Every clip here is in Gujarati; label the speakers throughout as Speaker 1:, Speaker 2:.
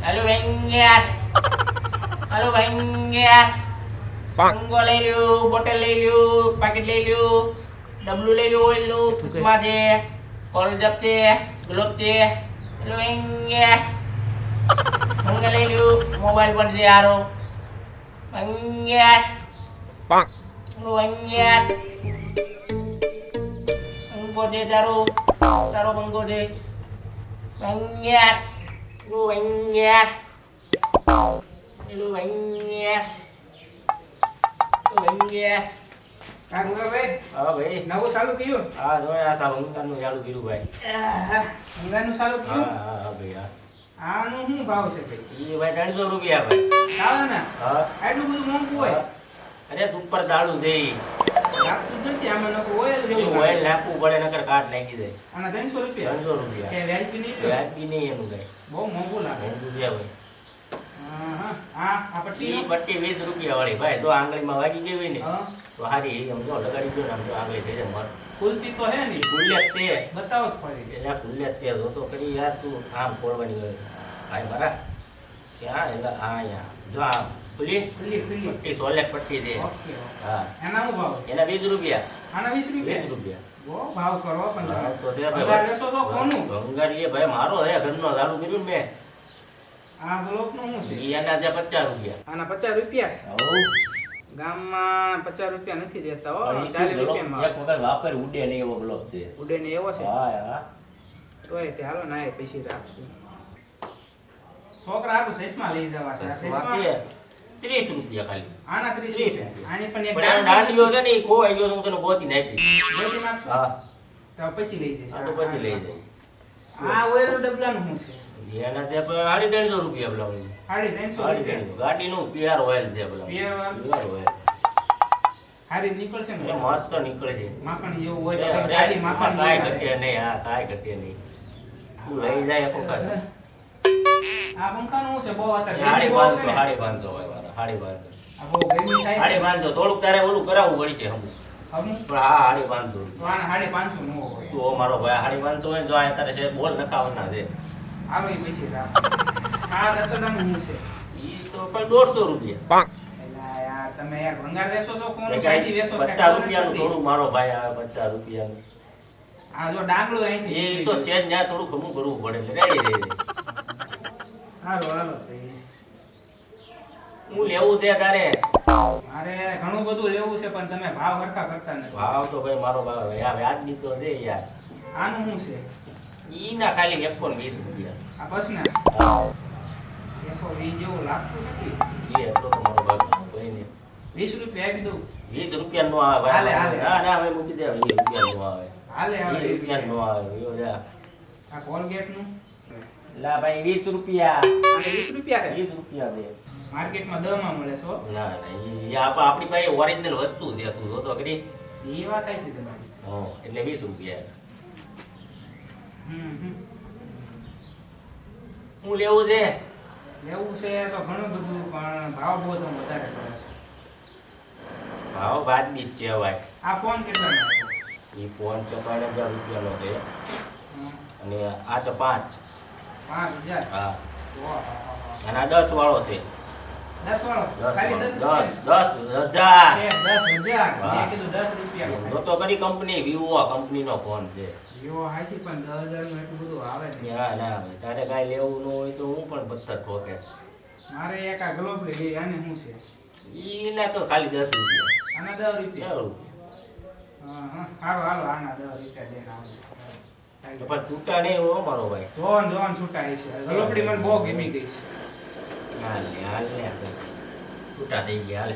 Speaker 1: Halo Bengger. Halo Bengger. Tunggu લઈ લ્યો, બોટલ લઈ લ્યો, પાકેટ લઈ લ્યો, ડબલું લઈ લ્યો, ઓઇલ નું, ચશ્મા છે, કોલજપ છે, ગ્લોબ છે. Hello Bengger. Bengger લઈ લ્યો, મોબાઈલ પણ છે હારો. Bengger. Halo Bengger. Bengko છે તારો, સારો બંકો છે. Bengger. Halo Bengger. Halo Bengger. Bengger.
Speaker 2: કાંગો ભાઈ
Speaker 1: હા ભાઈ
Speaker 2: નવું ચાલુ કર્યું
Speaker 1: હા જો આ સાવંગાનું ચાલુ કર્યું ભાઈ
Speaker 2: અંગાનું ચાલુ કર્યું
Speaker 1: હા ભાઈ હા
Speaker 2: આનું શું ભાવ છે ભાઈ
Speaker 1: એ ભાઈ 300 રૂપિયા ભાઈ
Speaker 2: ચાલે ને
Speaker 1: હા
Speaker 2: આટલું બધું મોંઘું હોય
Speaker 1: અરે ઉપર દાળું છે
Speaker 2: લાગતું જ નથી આમાં નકો ઓઇલ જેવું
Speaker 1: ઓઇલ નાખવું પડે નકર કાટ નાખી દે
Speaker 2: આના 300 રૂપિયા
Speaker 1: 300 રૂપિયા
Speaker 2: કે વેલ્ચી નહીં
Speaker 1: વ્યાજબી નહીં એનું કઈ
Speaker 2: બહુ મોંઘું લાગે
Speaker 1: 300 રૂપિયા ભાઈ
Speaker 2: હા આ પટ્ટી
Speaker 1: ઈ પટ્ટી 20 રૂપિયા વાળી ભાઈ જો આંગળીમાં વાગી ગઈ હોય ને
Speaker 2: હા
Speaker 1: તો હારી એમ જો લગાડી દો ને આમ તો આંગળી થઈ જાય મસ્ત
Speaker 2: ખુલતી તો હે ને
Speaker 1: ખુલ્લે જ તે
Speaker 2: બતાવો જ ફરી
Speaker 1: એટલે ખુલ્લે જ તે જો તો કરી યાર તું આમ ખોલવાની હોય ભાઈ મારા ક્યાં એટલે આ અહીંયા જો આમ ખુલ્લી
Speaker 2: ખુલ્લી
Speaker 1: પટ્ટી સોલેટ પટ્ટી છે
Speaker 2: ઓકે
Speaker 1: હા
Speaker 2: એના શું ભાવ
Speaker 1: એના 20 રૂપિયા
Speaker 2: આના 20 રૂપિયા
Speaker 1: 20 રૂપિયા
Speaker 2: બહુ ભાવ કરો પણ
Speaker 1: હા, તો તે
Speaker 2: ભંગાર
Speaker 1: ભાઈ
Speaker 2: લેશો તો કોનું
Speaker 1: ભંગારી એ ભાઈ મારો હે ઘરનો ચાલુ કર્યું ને મેં
Speaker 2: આ બ્લોક નું શું છે
Speaker 1: ઈ એના જે 50 રૂપિયા
Speaker 2: આના 50 રૂપિયા છે
Speaker 1: હઉ
Speaker 2: ગામમાં 50 રૂપિયા નથી દેતા હો
Speaker 1: પણ ઈ
Speaker 2: 40
Speaker 1: બ્લોક
Speaker 2: રૂપિયામાં
Speaker 1: એક વખત વાપર ઉડે નહીં એવો બ્લોક છે
Speaker 2: ઉડે ને એવો છે
Speaker 1: હા હા
Speaker 2: તોય તે હાલો ના એ પૈસા રાખશું છોકરા આટલું સસમા લઈ જવા છે આ સસમા
Speaker 1: વાસી 30 રૂપિયા ખાલી
Speaker 2: આના 30 રૂપિયા આની પણ એક
Speaker 1: પણ આ દાંડીઓ છે ને ઈ ખોવાઈ ગયો છે, હું તને ગોતી નાખી
Speaker 2: ગોતી નાખશો
Speaker 1: હા
Speaker 2: તો પછી લઈ જઈશ
Speaker 1: આ તો પછી લઈ જાય
Speaker 2: આ ઓઇલ ડબલાનું શું છે
Speaker 1: એના જે 350 રૂપિયા બ્લાઉઝ
Speaker 2: 350 રૂપિયા
Speaker 1: ગાડીનું પ્યોર ઓઇલ છે પેલા
Speaker 2: Pure oil?
Speaker 1: પ્યોર ઓઇલ
Speaker 2: હારી નીકળશે
Speaker 1: એ
Speaker 2: ને
Speaker 1: મસ્ત નીકળે છે
Speaker 2: માખણ જેવું હોય તો ગાડી માખણ
Speaker 1: કાંઈ
Speaker 2: જેવું
Speaker 1: ઘટે નહીં હા કાંઈ ઘટે નહીં તું લઈ જાય એક વખત
Speaker 2: આ પંખાનું શું છે બહુ અત્યારે
Speaker 1: હાડી
Speaker 2: ગરમી બહુ છે
Speaker 1: બાંધજો
Speaker 2: ને.
Speaker 1: હાડી બાંધજો હોય મારા હાડી બાંધજો
Speaker 2: આ બહુ ગરમી થાય
Speaker 1: હાડી
Speaker 2: છે.
Speaker 1: બાંધજો થોડુંક તારે ઓલું કરાવવું પડશે હમ
Speaker 2: હમું?
Speaker 1: પણ હા હાડી બાંધજો
Speaker 2: તો આના 550 નો હોય
Speaker 1: તું મારો ભાઈ હાડી બાંધતો હોય ને જો આ તારે છે બોલ નખાવવાના છે
Speaker 2: આવે પછી રાખ આ દસડાનું શું છે
Speaker 1: ઈ તો પણ 150 રૂપિયા
Speaker 2: એલા યાર તમે યાર ભંગાર વેચો તો કોણ
Speaker 1: એટલે
Speaker 2: સાઈડી
Speaker 1: કાંઈ
Speaker 2: વેચો
Speaker 1: 50 રૂપિયાનું થોડું મારો ભાઈ આવે 50 રૂપિયાનું
Speaker 2: આ જો ડાંગલો અહીંથી
Speaker 1: એ તો ચેન ત્યાં થોડું ખમું કરવું પડે એટલે રેડી રહી
Speaker 2: હાલો હાલો
Speaker 1: હું લેવું છે તારે
Speaker 2: મારે ઘણું બધું લેવું છે પણ તમે ભાવ હરખા કરતા નથી
Speaker 1: ભાવ તો ભાઈ મારો ભાવ યાર વ્યાજબી તો છે યાર
Speaker 2: આનું શું છે
Speaker 1: ઈ ના ખાલી 120 રૂપિયા
Speaker 2: આ બસ ને
Speaker 1: હા
Speaker 2: એકો વી જેવું લાગતું નથી
Speaker 1: એ એટલો તો મારો ભાગ કોઈ નહીં
Speaker 2: 20 રૂપિયા આપી દઉં
Speaker 1: 20 રૂપિયા નો આવે
Speaker 2: હાલે,
Speaker 1: ભાઈ
Speaker 2: હાલે.
Speaker 1: ના ભાઈ મૂકી દે 20 રૂપિયા નો આવે
Speaker 2: હાલે
Speaker 1: 20 રૂપિયા નો આવે યો જા
Speaker 2: આ કોલગેટ નું
Speaker 1: લા ભાઈ 20 રૂપિયા
Speaker 2: આ 20 રૂપિયા છે
Speaker 1: 20 રૂપિયા દે
Speaker 2: માર્કેટમાં 10 માં મળે છે હો.
Speaker 1: ના ના ઈ આપણી પાસે ઓરિજિનલ વસ્તુ છે તું જોતો કરી
Speaker 2: એ વાત થાય છે તમારી
Speaker 1: હા એટલે 20 રૂપિયા
Speaker 2: હમ.
Speaker 1: હું લેવું છે
Speaker 2: લેવું છે તો ઘણું બધું પણ ભાવ બહુ તો વધારે પડે છે.
Speaker 1: ભાવ વાજબી જ છે ભાઈ
Speaker 2: આ ફોન કેટલા નો હતો?
Speaker 1: ઈ ફોન છે 5000 રૂપિયાનો છે
Speaker 2: હમ.
Speaker 1: અને આ છે 5
Speaker 2: 5000
Speaker 1: હા
Speaker 2: ઓહો.
Speaker 1: અને આ 10 વાળો છે
Speaker 2: 10 વાળો
Speaker 1: 10
Speaker 2: ખાલી 10
Speaker 1: રૂપિયા. 10,000
Speaker 2: 10,000 મેં કીધું 10 રૂપિયા
Speaker 1: જો તો કરી કંપની વિવો કંપનીનો ફોન છે
Speaker 2: વિવો હાચી પણ 10,000 નું એટલું બધું આવે ને
Speaker 1: ના ના ભાઈ તારે કાંઈ લેવું ન હોય તો હું પણ પથ્થર ઠોકે
Speaker 2: મારે એક આ ગ્લોબ લઈ આને શું છે
Speaker 1: ઈ ના તો ખાલી 10 રૂપિયા
Speaker 2: આના 10 રૂપિયા
Speaker 1: 10 રૂપિયા
Speaker 2: હા હા હાલો હાલો આના 10 રૂપિયા દે ના
Speaker 1: તો પણ છૂટા નહીં હો મારો ભાઈ
Speaker 2: જોન જોન છૂટાય છે ગલોપડી મને બહુ ગમી ગઈ
Speaker 1: હાલ લે છૂટા થઈ ગયા હાલ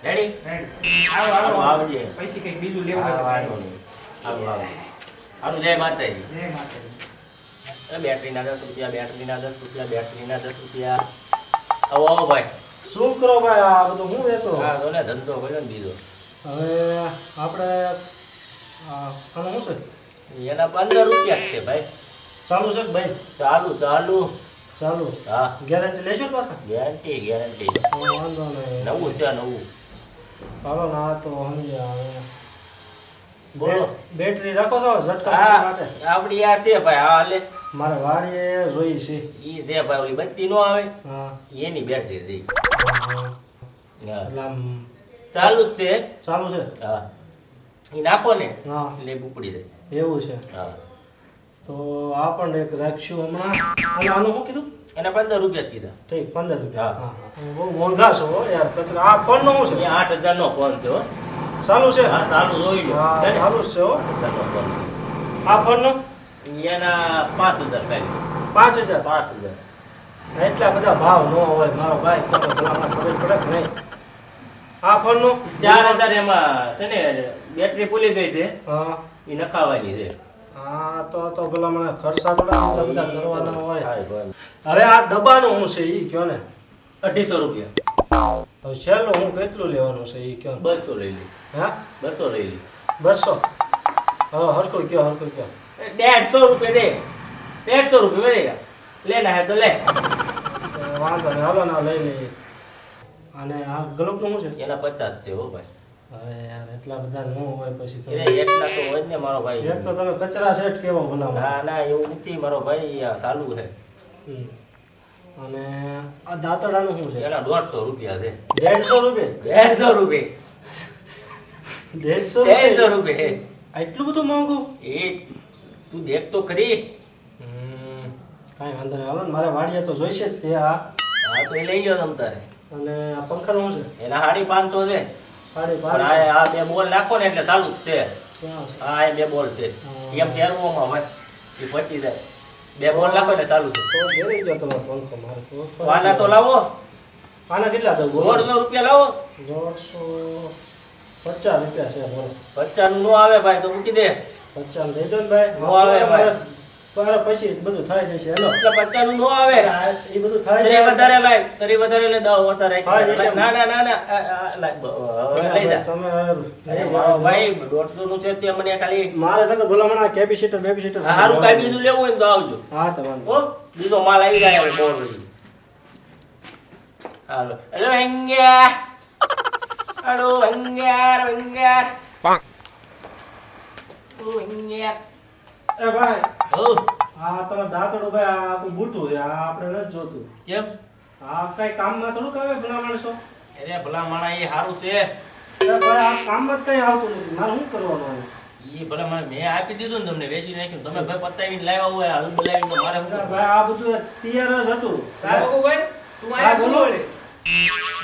Speaker 2: છે
Speaker 1: રેડી
Speaker 2: રેડી આવો
Speaker 1: આવો,
Speaker 2: આવો
Speaker 1: આવજે.
Speaker 2: પછી કઈક બીજું લેવું
Speaker 1: હા,
Speaker 2: હશે
Speaker 1: વાંધો નહીં. હાલો હાલો જય માતાજી
Speaker 2: જય માતાજી
Speaker 1: બેટરીના 10 રૂપિયા બેટરીના 10 રૂપિયા બેટરીના 10 રૂપિયા આવો આવો ભાઈ
Speaker 3: શું કરો ભાઈ આ બધું હું વેચો
Speaker 1: હા તો ને ધંધો કર્યો ને બીજો
Speaker 3: હવે આપણે આનું શું છે
Speaker 1: એના 15 રૂપિયા જ છે ભાઈ
Speaker 3: ચાલુ છે કે ભાઈ
Speaker 1: ચાલુ ચાલુ
Speaker 3: ચાલુ
Speaker 1: હા
Speaker 3: ગેરંટી લેશો ને પાછા
Speaker 1: ગેરંટી
Speaker 3: વાંધો નહીં
Speaker 1: નવું છે નવું
Speaker 3: ચાલો ના તો સમજ્યા હવે
Speaker 1: બોલો
Speaker 3: બેટરી રાખો છો ઝટકા
Speaker 1: હા
Speaker 3: માટે
Speaker 1: આપડી આ છે ભાઈ હા લે
Speaker 3: મારે વાડીએ જોઈ છે.
Speaker 1: ઈ જે ભાઈ ઓલી બત્તી નો આવે
Speaker 3: હા
Speaker 1: એની બેટરી છે ઈ.
Speaker 3: હા.
Speaker 1: હા.
Speaker 3: એટલે આમ
Speaker 1: ચાલુ જ છે
Speaker 3: ચાલુ છે.
Speaker 1: હા ઈ નાખો ને
Speaker 3: હા
Speaker 1: એટલે ઉપડી જાય.
Speaker 3: એવું છે.
Speaker 1: હા
Speaker 3: તો આ પણ એક રાખશું હમણાં. અને આનું શું કીધું?
Speaker 1: એના 15 રૂપિયા જ કીધા.
Speaker 3: ઠીક 15 રૂપિયા.
Speaker 1: હા.
Speaker 3: હા બહુ મોંઘા છો હો યાર કચરા. આ ફોનનો શું
Speaker 1: એ
Speaker 3: છે?
Speaker 1: 8000 નો ફોન છે હો.
Speaker 3: ચાલુ છે?
Speaker 1: હા ચાલુ જોઈ લો.
Speaker 3: હા
Speaker 1: છે ને?
Speaker 3: ચાલુ જ છે હો.
Speaker 1: 8000 નો ફોન.
Speaker 3: આ ફોનનો
Speaker 1: એના 5000 ખાલી.
Speaker 3: 5000.
Speaker 1: 5000.
Speaker 3: એટલા બધા ભાવ ન હોય મારો ભાઈ. તમે ભલામણ ખબર પડે કે નહીં? આ ફોનનો
Speaker 1: 4000 એમાં છે ને બેટરી ફૂલી ગઈ છે
Speaker 3: હા
Speaker 1: એ નખાવાની છે.
Speaker 3: હા તો ભલામણ ખર્ચા થોડા એટલા બધા કરવાના હોય.
Speaker 1: હા, ભાઈ.
Speaker 3: હવે આ ડબ્બાનું શું છે ઈ કયો ને?
Speaker 1: 250 રૂપિયા.
Speaker 3: હવે છેલ્લું હું કેટલું લેવાનું છે ઈ કયો ને?
Speaker 1: 200 લઈ લે.
Speaker 3: હા
Speaker 1: 200 લઈ લે.
Speaker 3: 200. હા હરખું કયો હરખું કયો.
Speaker 1: 150 રૂપિયા દે. 150 રૂપિયા દેगा. લેના હે તો લે.
Speaker 3: તો વાંધો નહીં હાલો ના લઈ લઈએ. અને આ ગ્લોબનું શું છે?
Speaker 1: એના 50 છે હો ભાઈ.
Speaker 3: હવે યાર એટલા બધા ન હોય પછી તો.
Speaker 1: એને એટલા તો હોય જ ને મારો ભાઈ.
Speaker 3: એક તો તમે કચરા સેટ કેવો ભલામણ.
Speaker 1: ના ના એવું નથી મારો ભાઈ, આ ચાલુ છે.
Speaker 3: હમ. અને આ દાંતડાનું શું છે?
Speaker 1: એના 150 રૂપિયા છે.
Speaker 3: 150 રૂપિયા.
Speaker 1: 150 રૂપિયા.
Speaker 3: 150
Speaker 1: 150 રૂપિયા.
Speaker 3: એટલું બધું મોંઘું?
Speaker 1: એ તું દેખ તો ખરી.
Speaker 3: કાંઈ વાંધો નહીં હાલો ને મારે વાડીએ તો જોઈશે જ તે આ.
Speaker 1: હા તો એ લઈ લો તમ તારે.
Speaker 3: અને આ પંખાનું શું છે?
Speaker 1: એના 550 છે.
Speaker 3: સાડી
Speaker 1: પણ
Speaker 3: 500.
Speaker 1: આ બે બોલ નાખો ને એટલે ચાલુ જ છે.
Speaker 3: ક્યાં છે?
Speaker 1: હા એ બે બોલ છે.
Speaker 3: હા.
Speaker 1: એમ ફેરવવામાં હોય એ પટી જાય. બે બોલ નાખો ને ચાલુ છે.
Speaker 3: તો ઘેરી ગયો તમારો પંખો મારે તો.
Speaker 1: વાના તો લાવો.
Speaker 3: આના કેટલા દઉં?
Speaker 1: 150 રૂપિયા લાવો.
Speaker 3: 150 રૂપિયા છે બોલો.
Speaker 1: 50 નું નો આવે ભાઈ તો મૂકી દે.
Speaker 3: 50 દઈ દો ને ભાઈ.
Speaker 1: નો આવે ભાઈ.
Speaker 3: તારે પછી બધું થાય જશે હેલો.
Speaker 1: એટલે 50 નું નો આવે.
Speaker 3: એ બધું થાય
Speaker 1: તરી
Speaker 3: છે.
Speaker 1: વધારે લાય, તરી વધારે લે, 10 ઓછા
Speaker 3: હા,
Speaker 1: રાખી.
Speaker 3: જશે.
Speaker 1: ના ના ના ના લાય, હવે લઈ જા.
Speaker 3: તમે
Speaker 1: અરે મારો ભાઈ 150 નું છે તે મને ખાલી
Speaker 3: મારે તો ભલામણ આ કેપેસિટર બેપેસિટર
Speaker 1: હારું કાઈ બીજું લેવું હોય ને તો આવજો.
Speaker 3: હા તમારે
Speaker 1: હો બીજો માલ આવી જાય હવે બોર પછી. હાલો હેલો અંગ્યા. હાલો અંગ્યા અંગ્યા. ઓ અંગ્યા.
Speaker 3: એ ભાઈ
Speaker 1: હો
Speaker 3: આ તમે દાંતડું ભાઈ આ આખું બૂટું છે આ આપણે નથી જોતું.
Speaker 1: કેમ?
Speaker 3: આ કઈ કામમાં થોડુંક આવે ભલામણ છો?
Speaker 1: અરે ભલા માણા એ હારું છે.
Speaker 3: એ ભાઈ આ કામમાં જ કઈ આવતું નથી મારે શું કરવાનું આવે?
Speaker 1: ઈ ભલા માણા મેં આપી દીધું ને તમને વેચી નાખ્યું. તમે ભાઈ પતાવીને લાવ્યા હોય હાલ બોલાવીને મારે શું
Speaker 3: અરે
Speaker 1: કરવાનું?
Speaker 3: ભાઈ આ બધું તૈયાર જ હતું.
Speaker 2: ભાઈ તું
Speaker 3: હા,
Speaker 2: આયા શું
Speaker 3: બોલો.
Speaker 2: વળે?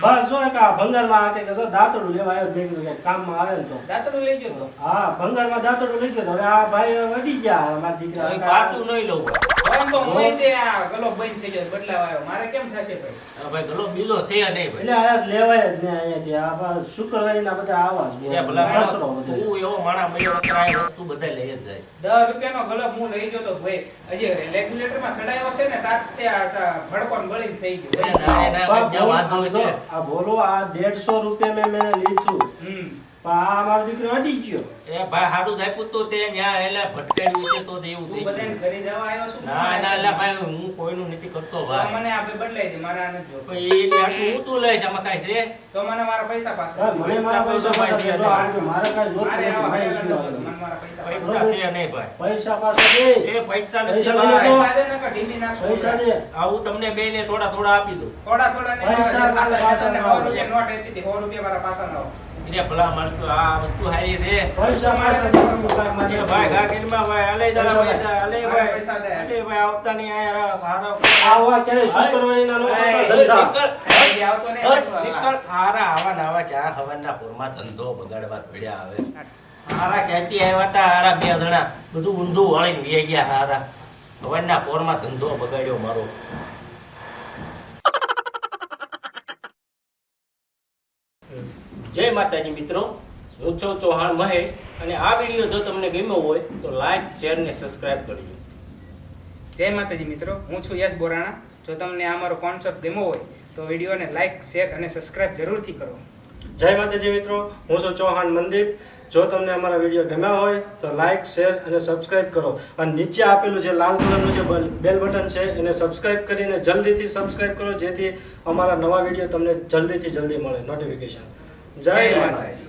Speaker 3: બસ જો એક આ ભંગારમાં આ કંઈક જો દાંતડું લેવા આવ્યો મેં કીધું કે કામમાં આવે ને તો.
Speaker 2: દાંતડું લઈ ગયો તો
Speaker 3: હા ભંગારમાં દાંતડું લઈ ગયો તો. હવે આ ભાઈ વધી ગયા મારા દીકરા.
Speaker 1: હવે પાછું નહીં લઉં.
Speaker 2: હવે તો હું તે આ ગલો બંધ થઈ ગયો બદલાવ આવ્યો મારે કેમ થશે ભાઈ?
Speaker 1: હવે ભાઈ ગલો બીજો છે નહીં ભાઈ.
Speaker 3: એટલે આયા લેવાય જ ને અહીંયાથી આ બા શુક્રવારીના બધા આવા જ
Speaker 1: એ ભલા
Speaker 3: કચરો
Speaker 1: માણસ,
Speaker 3: બધો.
Speaker 1: તું એવો માણસ મળ્યો અત્યારે આ વસ્તુ બધા લઈ જ જાય.
Speaker 2: 10 રૂપિયાનો ગલપ હું લઈ ગયો તો ભાઈ હજી રેગ્યુલેટરમાં સડાયો છે ને તાર તે આ ભડકોન બળીને થઈ ગયું
Speaker 1: ના, ના,
Speaker 3: બા,
Speaker 1: જ્યાં
Speaker 3: બોલ,
Speaker 1: વાંધો
Speaker 3: આમ જો,
Speaker 1: છે.
Speaker 3: આ બોલો આ 150 રૂપિયા મેં લીધું
Speaker 2: હમ
Speaker 3: પણ આ મારો દીકરો અડી ગયો.
Speaker 1: એ ભાઈ હારું જ આપ્યું તો તે ન્યા એટલે ભટકાડ્યું છે તો તે એવું
Speaker 2: તું
Speaker 1: થઈ
Speaker 2: બધાને
Speaker 1: ગયું.
Speaker 2: ઘરે જવા આવ્યો છું
Speaker 1: ના ના એટલે ભાઈ હું કોઈનું નથી કરતો
Speaker 2: તો
Speaker 1: ભાઈ.
Speaker 2: મને આ ભાઈ બદલાઈ દે મારા આને જો
Speaker 1: પણ એને આટલું હું તું લઈશ આમાં કાંઈ છે?
Speaker 2: તો મને મારા પૈસા પાછા
Speaker 3: ભાઈ, મને મારા પૈસા પાછા દે. જો આ જો મારે કાંઈ જોતું
Speaker 2: મારે
Speaker 3: નથી,
Speaker 2: આવા
Speaker 3: ભાઈ,
Speaker 2: હરેલા
Speaker 3: શું
Speaker 2: નથી,
Speaker 3: આવે?
Speaker 2: મને મારા પૈસા પાછા.
Speaker 1: પૈસા છે નહીં ભાઈ.
Speaker 3: પૈસા પાછા દે.
Speaker 1: એ પૈસા નથી
Speaker 3: પૈસા
Speaker 1: ભાઈ.
Speaker 3: નહીં.
Speaker 2: પૈસા દે ને કે ઢીંડી નાખશું
Speaker 3: પૈસા
Speaker 2: આપણે.
Speaker 3: દે.
Speaker 1: આવું તમને બેને થોડા થોડા આપી દઉં.
Speaker 2: થોડા થોડા ને
Speaker 3: પૈસા મારા પાછા ના આવે.
Speaker 2: 100 રૂપિયા નોટ આપી હતી 100 રૂપિયા મારા પાછા ના આવે.
Speaker 1: એટલે ભલા માણસો આ વસ્તુ હારી છે.
Speaker 3: પૈસા પાછા દે.
Speaker 1: એ ભાઈ ગાગીરમાં ભાઈ આલે તારા પૈસા આલે ભાઈ.
Speaker 2: પૈસા દે.
Speaker 1: આલે ભાઈ આવતા નહીં આયા હારા.
Speaker 3: આવા ક્યારે શુક્રવારીના લોકો
Speaker 2: ભાઈ,
Speaker 3: ધંધા.
Speaker 2: હજી આવતો નહીં,
Speaker 1: હટ,
Speaker 2: આવતો.
Speaker 1: નીકળ. હારા આવા ને આવા ક્યાં હવાના પોરમાં ધંધો બગાડવા પડ્યા આવે. હારા ક્યાંથી આવ્યા તા હારા બે જણા બધું ઊંધું વાળીને વી ગયા હારા. હવાના પોરમાં ધંધો બગાડ્યો મારો. જય માતાજી મિત્રો, હું છું ચૌહાણ મહેશ અને આ વિડીયો જો તમને ગમ્યો હોય તો લાઈક શેર ને સબસ્ક્રાઇબ કરજો.
Speaker 2: જય માતાજી મિત્રો, હું છું યશ બોરાણા. જો તમને આ મારો કોન્સેપ્ટ ગમ્યો હોય તો વિડીયોને લાઈક શેર અને સબસ્ક્રાઇબ જરૂરથી કરો.
Speaker 3: જય માતાજી મિત્રો, હું છું ચૌહાણ મનદીપ. જો તમને અમારા વિડીયો ગમ્યા હોય તો લાઈક શેર અને સબસ્ક્રાઇબ કરો અને નીચે આપેલું જે લાલ કલરનું જે બેલ બટન છે એને સબસ્ક્રાઇબ કરીને જલ્દીથી સબસ્ક્રાઇબ કરો જેથી અમારા નવા વિડીયો તમને જલ્દીથી જલ્દી મળે નોટિફિકેશન. જય માતાજી.